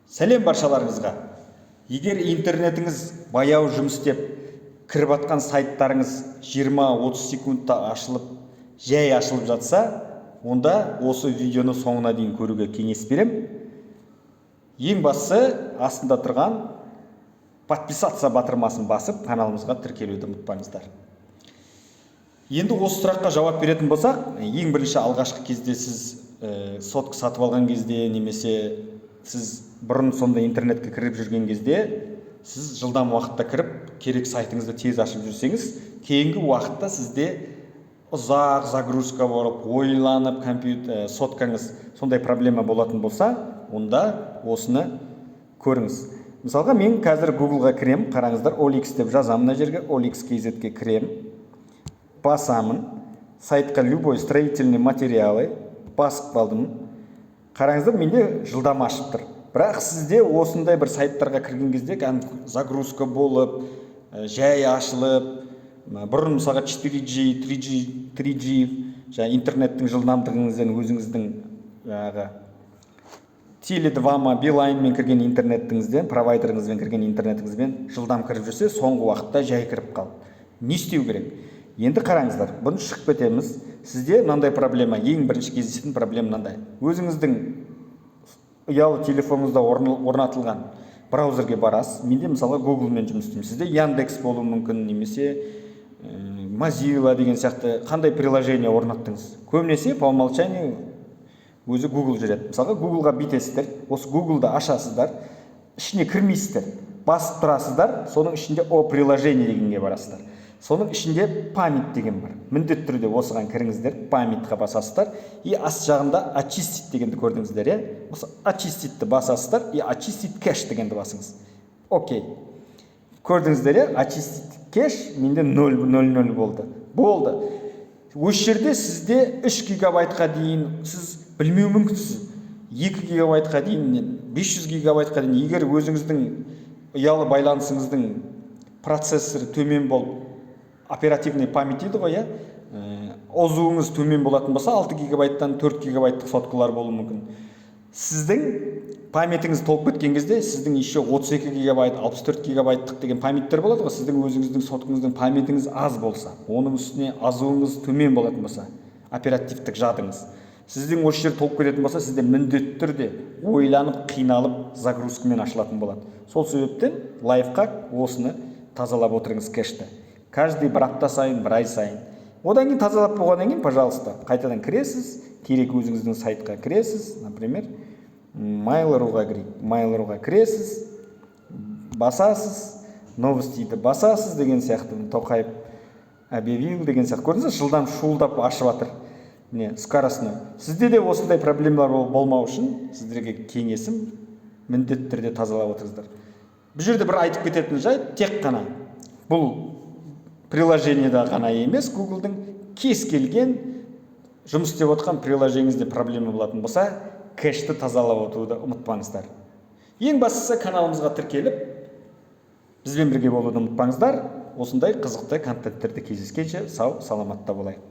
Сәлем баршаларыңызға. Егер интернетіңіз баяу жұмыс істеп, кіріп атқан сайттарыңыз 20-30 секундта ашылып, жай ашылып жатса, онда осы видеоны соңына дейін көруге кеңес берем. Ең бастысы астында тұрған подписаться батырмасын басып, каналымызға тіркелуді ұмытпаңыздар. Енді осы сұраққа жауап беретін болсақ, ең бірінші алғашқы кезде сіз сотка сатып алған кезде, немесе сіз бұрын сонда интернетке кіріп жүрген кезде, сіз жылдам уақытта кіріп, керек сайтыңызды тез ашып жүрсеңіз, кейінгі уақытта сізде ұзақ загрузка болып, ойланып, соткаңыз сондай проблема болатын болса, онда осыны көріңіз. Мысалға, мен қазір Google-ға кірем, қараңыздар, OLX деп жазамын, мына жерге OLX.kz-ге кірем, басамын, сайтқа любой строительный материалы басып қалдым. Қараңыздар, менде жылдам ашып тұр. Бірақ сізде осындай бір сайттарға кірген кезде загрузка болып, жай ашылып, бұрын мысалға 4G, 3G, интернеттің жылдамдығыңыздан өзіңіздің Теле2-ма, Билайнмен кірген интернетіңізден, провайдеріңізбен кірген интернетіңізбен жылдам кіріп жүрсе, соңғы уақытта жай кіріп қалды. Не істеу керек? Енді қараңыздар, бұны шығып кетеміз. Сізде мынандай проблема, ең бірінші кездесетін проблема мынандай. Өзіңіздің ұялы телефоныңызда орнатылған браузерге барасыз. Менде мысалға Google-мен жұмыс істеймін. Сізде Яндекс болуы мүмкін, немесе Mozilla деген сияқты қандай приложение орнаттыңыз. Көбінесе по умолчанию өзі Google жүреді. Мысалға Google-ға бүйтесіздер, осы Google-да ашасыздар, ішіне кірмейсіздер, басып тұрасыздар, соның ішінде приложение дегенге барасыздар. Соның ішінде память деген бар. Міндетті түрде осыған кіріңіздер, памятьқа басасыздар, и аст жағында очистить дегенді көрдіңіздер, осы очиститті басасыздар, и очистить кэш дегенді басыңыз. Окей. Көрдіңіздер, очистить кэш менде 0.00 болды. Болды. Осы жерде сізде 3 гигабайтқа дейін, сіз білмеу мүмкінсіз, 2 гигабайтқа дейін, 500 гигабайтқа дейін, егер өзіңіздің ұялы байланысыңыздың процессоры төмен болып, оперативный память дейді ғой, озуыңыз төмен болатын болса, 6 гигабайттан 4 гигабайттық соткалар болуы мүмкін. Сіздің памятіңіз толып кеткен кезде, сіздің еще 32 гигабайт, 64 гигабайттық деген памяттер болады ғой, сіздің өзіңіздің соткаңыздың памятіңіз аз болса, оның үстіне азуыңыз төмен болатын болса, оперативтік жадыңыз. Сіздің осы жер толып кететін болса, сізде міндетті түрде ойланып, қиналып, загрузкамен ашылатын болады. Сол себептен лайфхак осыны тазалап отырыңыз кэшті. Каждый бір апта сайын, бір ай сайын. Одан кейін тазалап болғаннан кейін, пожалуйста, қайтадан кіресіз, керек өзіңіздің сайтқа кіресіз, например, Mail.ru-ға кіресіз, басасыз, новостиді басасыз деген сияқты, Тоқаев объявил деген сияқты. Көрдіңіз, жылдам шуылдап ашып жатыр. Скоростной. Сізде де осындай проблемалар болмау үшін сіздерге кеңесім, міндетті түрде тазалап отырыңыздар. Бұл жерде бір айтып кететін жайт, тек қана бұл приложениеда ғана емес, Google-дың кез келген жұмыс істеп отқан приложениеңізде проблема болатын болса, кэшті тазалап отыруды ұмытпаңыздар. Ең бастысы каналымызға тіркеліп, бізбен бірге болуды ұмытпаңыздар. Осындай қызықты контенттерді кездескенше сау, саламатта болайық.